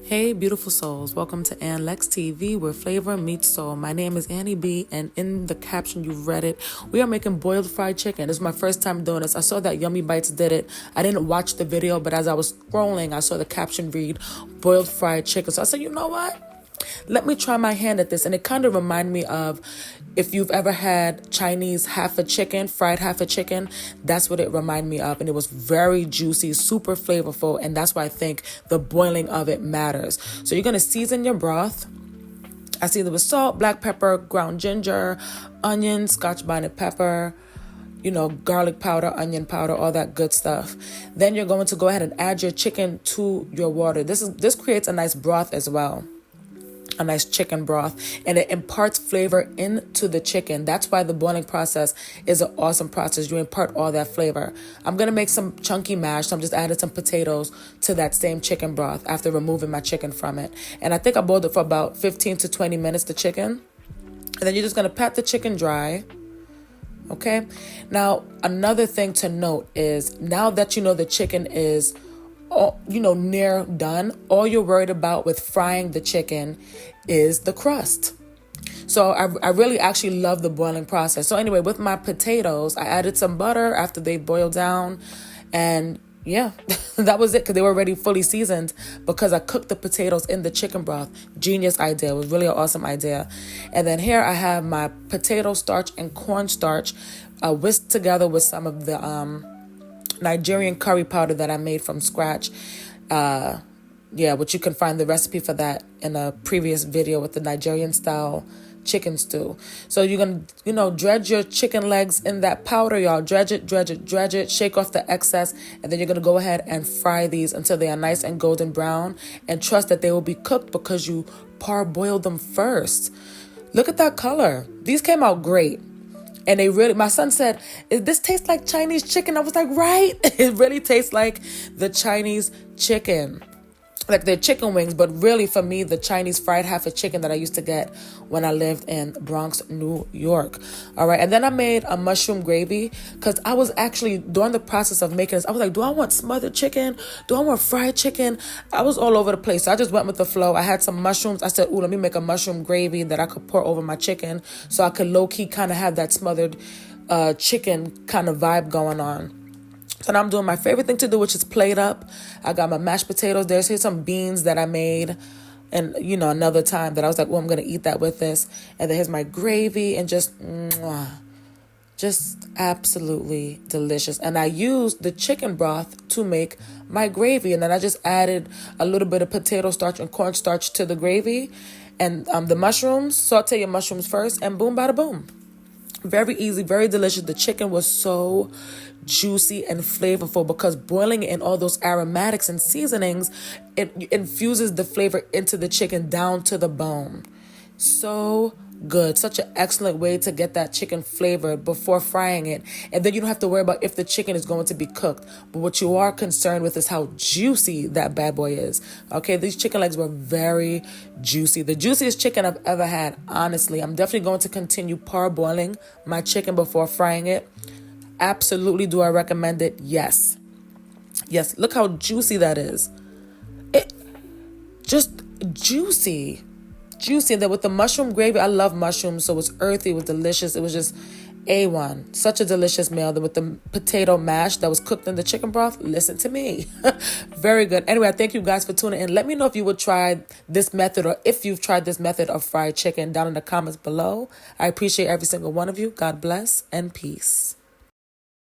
Hey, beautiful souls. Welcome to Ann Lex TV, where flavor meets soul. My name is Annie B, and in the caption, you've read it. We are making boiled fried chicken. This is my first time doing this. I saw that Yummy Bites did it. I didn't watch the video, but as I was scrolling, I saw the caption read, boiled fried chicken. So I said, you know what? Let me try my hand at this. And it kind of reminded me of if you've ever had Chinese fried half a chicken, that's what it reminded me of. And it was very juicy, super flavorful. And that's why I think the boiling of it matters. So you're going to season your broth. I see there was salt, black pepper, ground ginger, onion, Scotch bonnet pepper, garlic powder, onion powder, all that good stuff. Then you're going to go ahead and add your chicken to your water. This creates a nice broth as well. A nice chicken broth, and it imparts flavor into the chicken. That's why the boiling process is an awesome process. You impart all that flavor. I'm going to make some chunky mash, so I'm just adding some potatoes to that same chicken broth after removing my chicken from it. And I think I boiled it for about 15 to 20 minutes, the chicken. And then you're just going to pat the chicken dry. Okay? Now, another thing to note is now that you know the chicken is near done, all you're worried about with frying the chicken is the crust. So I really actually love the boiling process. So anyway, with my potatoes, I added some butter after they boiled down, and yeah, that was it, because they were already fully seasoned because I cooked the potatoes in the chicken broth. Genius idea. It was really an awesome idea. And then here I have my potato starch and cornstarch whisked together with some of the Nigerian curry powder that I made from scratch. Which you can find the recipe for that in a previous video with the Nigerian style chicken stew. So you're going to, dredge your chicken legs in that powder, y'all. Dredge it, shake off the excess, and then you're going to go ahead and fry these until they are nice and golden brown, and trust that they will be cooked because you parboiled them first. Look at that color. These came out great. And my son said, this tastes like Chinese chicken. I was like, right. It really tastes like the Chinese chicken, like their chicken wings. But really, for me, the Chinese fried half a chicken that I used to get when I lived in Bronx, New York. All right. And then I made a mushroom gravy because I was actually, during the process of making this, I was like, do I want smothered chicken? Do I want fried chicken? I was all over the place. So I just went with the flow. I had some mushrooms. I said, let me make a mushroom gravy that I could pour over my chicken so I could low-key kind of have that smothered chicken kind of vibe going on. So now I'm doing my favorite thing to do, which is plate up. I got my mashed potatoes there. So here's some beans that I made. And, another time that I was like, I'm going to eat that with this. And then here's my gravy, and just absolutely delicious. And I used the chicken broth to make my gravy. And then I just added a little bit of potato starch and cornstarch to the gravy. And the mushrooms, saute your mushrooms first, and boom, bada boom. Very easy, very delicious. The chicken was so juicy and flavorful because boiling in all those aromatics and seasonings, it infuses the flavor into the chicken down to the bone. So good. Such an excellent way to get that chicken flavored before frying it. And then you don't have to worry about if the chicken is going to be cooked. But what you are concerned with is how juicy that bad boy is. Okay, these chicken legs were very juicy. The juiciest chicken I've ever had, honestly. I'm definitely going to continue parboiling my chicken before frying it. Absolutely. Do I recommend it? Yes. Yes. Look how juicy that is. It just juicy. And then with the mushroom gravy, I love mushrooms, so it was earthy, it was delicious. It was just A1. Such a delicious meal. Then with the potato mash that was cooked in the chicken broth, listen to me. Very good. Anyway, I thank you guys for tuning in. Let me know if you would try this method, or if you've tried this method of fried chicken, down in the comments below. I appreciate every single one of you. God bless and peace.